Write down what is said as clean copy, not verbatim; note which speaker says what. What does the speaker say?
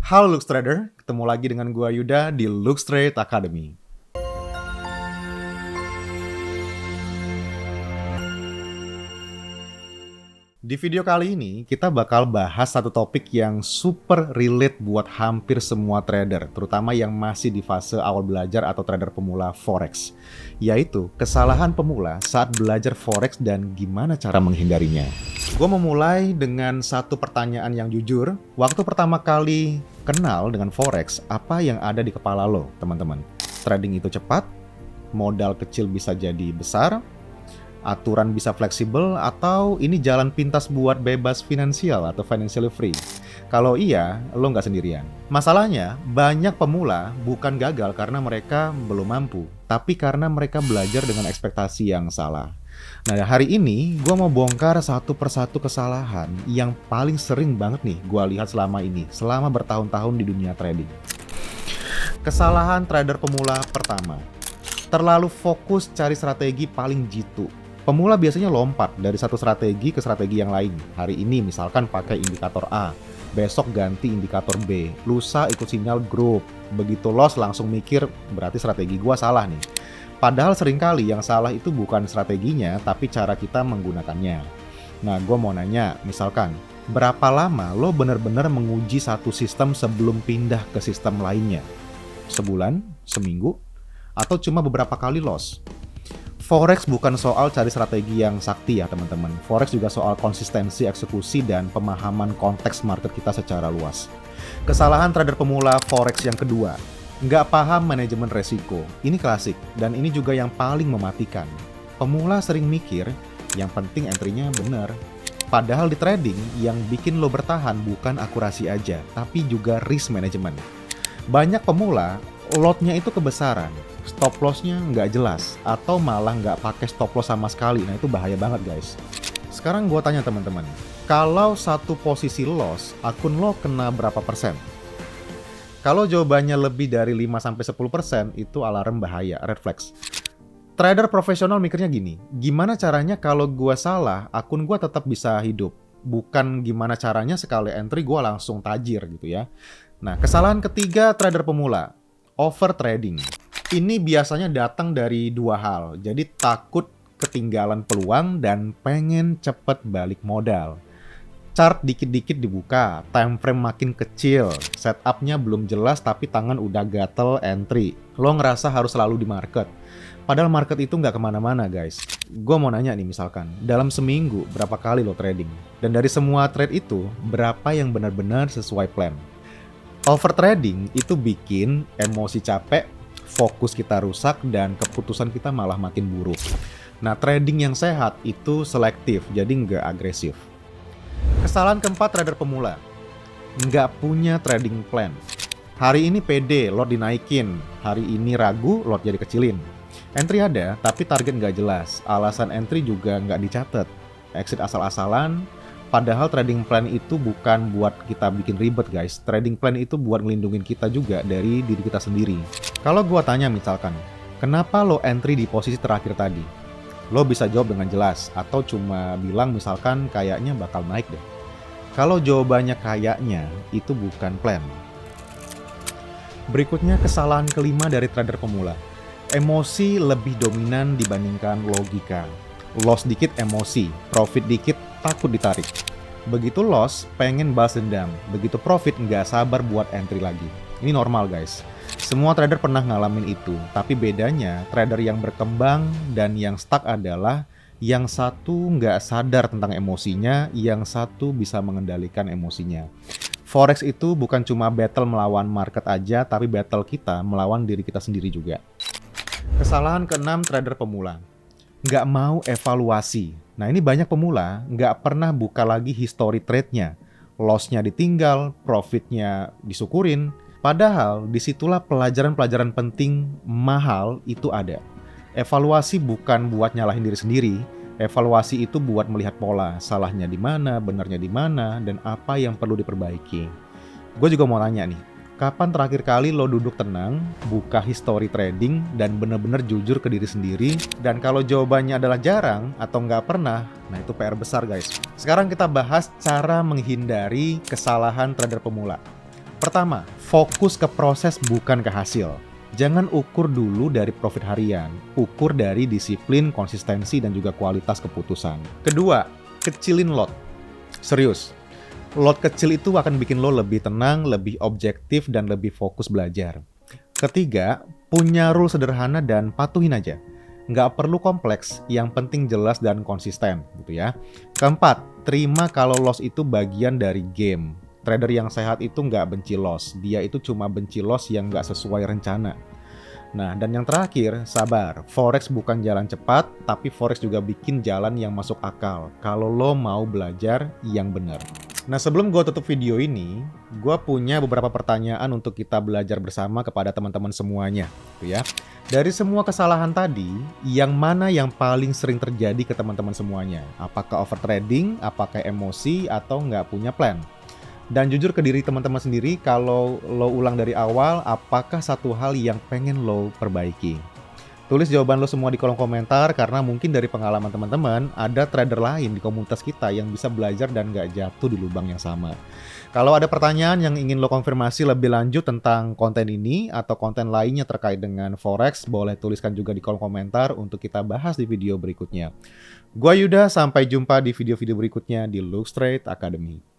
Speaker 1: Halo Lux Trader, ketemu lagi dengan gua Yuda di Lux Trade Academy. Di video kali ini, kita bakal bahas satu topik yang super relate buat hampir semua trader, terutama yang masih di fase awal belajar atau trader pemula Forex, yaitu kesalahan pemula saat belajar Forex dan gimana cara menghindarinya. Gue mau mulai dengan satu pertanyaan yang jujur. Waktu pertama kali kenal dengan Forex, apa yang ada di kepala lo, teman-teman? Trading itu cepat, modal kecil bisa jadi besar, aturan bisa fleksibel, atau ini jalan pintas buat bebas finansial atau financially free? Kalau iya, lo nggak sendirian. Masalahnya, banyak pemula bukan gagal karena mereka belum mampu, tapi karena mereka belajar dengan ekspektasi yang salah. Nah, hari ini gue mau bongkar satu persatu kesalahan yang paling sering banget nih gue lihat selama bertahun-tahun di dunia trading. Kesalahan trader pemula pertama, terlalu fokus cari strategi paling jitu. Pemula biasanya lompat dari satu strategi ke strategi yang lain. Hari ini misalkan pakai indikator A, besok ganti indikator B, lusa ikut sinyal grup. Begitu loss langsung mikir berarti strategi gua salah nih. Padahal seringkali yang salah itu bukan strateginya, tapi cara kita menggunakannya. Nah, gua mau nanya, misalkan, berapa lama lo bener-bener menguji satu sistem sebelum pindah ke sistem lainnya? Sebulan? Seminggu? Atau cuma beberapa kali loss? Forex bukan soal cari strategi yang sakti ya teman-teman. Forex juga soal konsistensi eksekusi dan pemahaman konteks market kita secara luas. Kesalahan trader pemula Forex yang kedua, nggak paham manajemen resiko. Ini klasik, dan ini juga yang paling mematikan. Pemula sering mikir, yang penting entry-nya bener. Padahal di trading, yang bikin lo bertahan bukan akurasi aja, tapi juga risk management. Banyak pemula, lotnya itu kebesaran, stop loss-nya nggak jelas, atau malah nggak pakai stop loss sama sekali. Nah, itu bahaya banget guys. Sekarang gue tanya teman-teman, kalau satu posisi loss, akun lo kena berapa persen? Kalau jawabannya lebih dari 5-10%, itu alarm bahaya, red flags. Trader profesional mikirnya gini, gimana caranya kalau gue salah, akun gue tetap bisa hidup? Bukan gimana caranya sekali entry gue langsung tajir gitu ya. Nah, kesalahan ketiga trader pemula, over trading. Ini biasanya datang dari dua hal. Jadi takut ketinggalan peluang dan pengen cepet balik modal. Chart dikit-dikit dibuka, time frame makin kecil, setupnya belum jelas tapi tangan udah gatel entry. Lo ngerasa harus selalu di market. Padahal market itu nggak kemana-mana guys. Gue mau nanya nih misalkan, dalam seminggu berapa kali lo trading? Dan dari semua trade itu, berapa yang benar-benar sesuai plan? Overtrading itu bikin emosi capek, fokus kita rusak, dan keputusan kita malah makin buruk. Nah, trading yang sehat itu selektif, jadi nggak agresif. Kesalahan keempat trader pemula, nggak punya trading plan. Hari ini pede, lot dinaikin. Hari ini ragu, lot jadi kecilin. Entry ada, tapi target nggak jelas. Alasan entry juga nggak dicatat. Exit asal-asalan. Padahal trading plan itu bukan buat kita bikin ribet guys. Trading plan itu buat ngelindungin kita juga dari diri kita sendiri. Kalau gua tanya misalkan, kenapa lo entry di posisi terakhir tadi? Lo bisa jawab dengan jelas, atau cuma bilang misalkan kayaknya bakal naik deh. Kalau jawabannya kayaknya, itu bukan plan. Berikutnya kesalahan kelima dari trader pemula. Emosi lebih dominan dibandingkan logika. Loss dikit emosi, profit dikit takut ditarik. Begitu loss, pengen balas dendam. Begitu profit, nggak sabar buat entry lagi. Ini normal guys. Semua trader pernah ngalamin itu. Tapi bedanya, trader yang berkembang dan yang stuck adalah yang satu nggak sadar tentang emosinya, yang satu bisa mengendalikan emosinya. Forex itu bukan cuma battle melawan market aja, tapi battle kita melawan diri kita sendiri juga. Kesalahan keenam trader pemula, nggak mau evaluasi. Nah, ini banyak pemula nggak pernah buka lagi history trade-nya. Loss-nya ditinggal, profit-nya disyukurin. Padahal disitulah pelajaran-pelajaran penting mahal itu ada. Evaluasi bukan buat nyalahin diri sendiri. Evaluasi itu buat melihat pola, salahnya di mana, benarnya di mana, dan apa yang perlu diperbaiki. Gue juga mau nanya nih, kapan terakhir kali lo duduk tenang, buka history trading, dan bener-bener jujur ke diri sendiri? Dan kalau jawabannya adalah jarang atau nggak pernah, nah itu PR besar guys. Sekarang kita bahas cara menghindari kesalahan trader pemula. Pertama, fokus ke proses bukan ke hasil. Jangan ukur dulu dari profit harian, ukur dari disiplin, konsistensi, dan juga kualitas keputusan. Kedua, kecilin lot. Serius, lot kecil itu akan bikin lo lebih tenang, lebih objektif, dan lebih fokus belajar. Ketiga, punya rule sederhana dan patuhin aja. Nggak perlu kompleks, yang penting jelas dan konsisten, gitu ya. Keempat, terima kalau loss itu bagian dari game. Trader yang sehat itu nggak benci loss, dia itu cuma benci loss yang nggak sesuai rencana. Nah, dan yang terakhir, sabar. Forex bukan jalan cepat, tapi Forex juga bikin jalan yang masuk akal. Kalau lo mau belajar yang benar. Nah, sebelum gue tutup video ini, gue punya beberapa pertanyaan untuk kita belajar bersama kepada teman-teman semuanya, gitu ya. Dari semua kesalahan tadi, yang mana yang paling sering terjadi ke teman-teman semuanya? Apakah overtrading, apakah emosi, atau nggak punya plan? Dan jujur ke diri teman-teman sendiri, kalau lo ulang dari awal, apakah satu hal yang pengen lo perbaiki? Tulis jawaban lo semua di kolom komentar, karena mungkin dari pengalaman teman-teman, ada trader lain di komunitas kita yang bisa belajar dan gak jatuh di lubang yang sama. Kalau ada pertanyaan yang ingin lo konfirmasi lebih lanjut tentang konten ini, atau konten lainnya terkait dengan Forex, boleh tuliskan juga di kolom komentar untuk kita bahas di video berikutnya. Gua Yuda, sampai jumpa di video-video berikutnya di Look Straight Academy.